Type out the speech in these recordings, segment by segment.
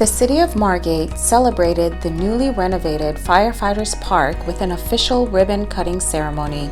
The City of Margate celebrated the newly renovated Firefighters Park with an official ribbon-cutting ceremony.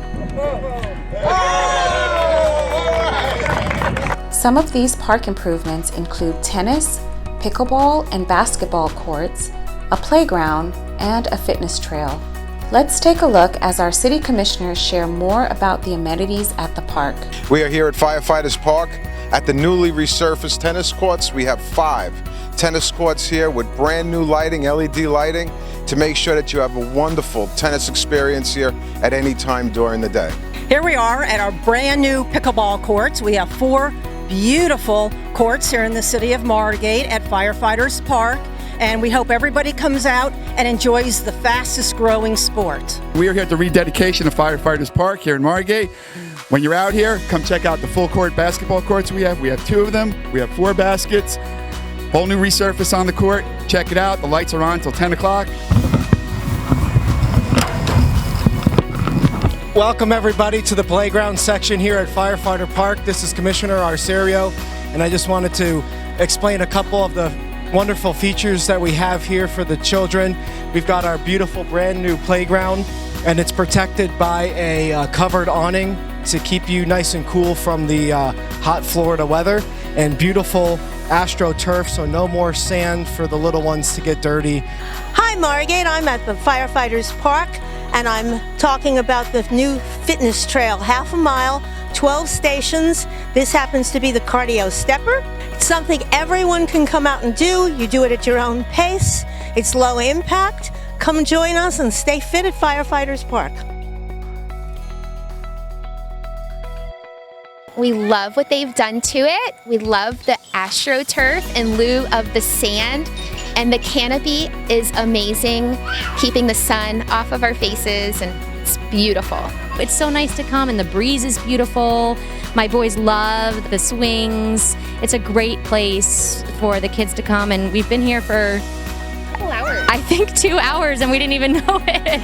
Some of these park improvements include tennis, pickleball and basketball courts, a playground, and a fitness trail. Let's take a look as our city commissioners share more about the amenities at the park. We are here at Firefighters Park at the newly resurfaced tennis courts. We have 5 tennis courts here with brand new lighting, LED lighting, to make sure that you have a wonderful tennis experience here at any time during the day. Here we are at our brand new pickleball courts. We have 4 beautiful courts here in the city of Margate at Firefighters Park, and we hope everybody comes out and enjoys the fastest growing sport. We are here at the rededication of Firefighters Park here in Margate. When you're out here, come check out the full court basketball courts we have. We have 2 of them. We have 4 baskets. Whole new resurface on the court. Check it out. The lights are on until 10 o'clock. Welcome everybody to the playground section here at Firefighter Park. This is Commissioner Arcerio, and I just wanted to explain a couple of the wonderful features that we have here for the children. We've got our beautiful brand new playground, and it's protected by a covered awning to keep you nice and cool from the hot Florida weather, and beautiful AstroTurf, so no more sand for the little ones to get dirty. Hi Margate, I'm at the Firefighters Park, and I'm talking about the new fitness trail, half a mile, 12 stations. This happens to be the cardio stepper. It's something everyone can come out and do. You do it at your own pace. It's low impact. Come join us and stay fit at Firefighters Park. We love what they've done to it. We love the AstroTurf in lieu of the sand. And the canopy is amazing, keeping the sun off of our faces, and it's beautiful. It's so nice to come, and the breeze is beautiful. My boys love the swings. It's a great place for the kids to come, and we've been here for I think 2 hours, and we didn't even know it.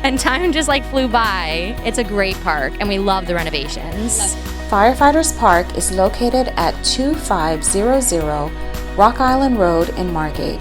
And time just flew by. It's a great park, and we love the renovations. Firefighters Park is located at 2500 Rock Island Road in Margate.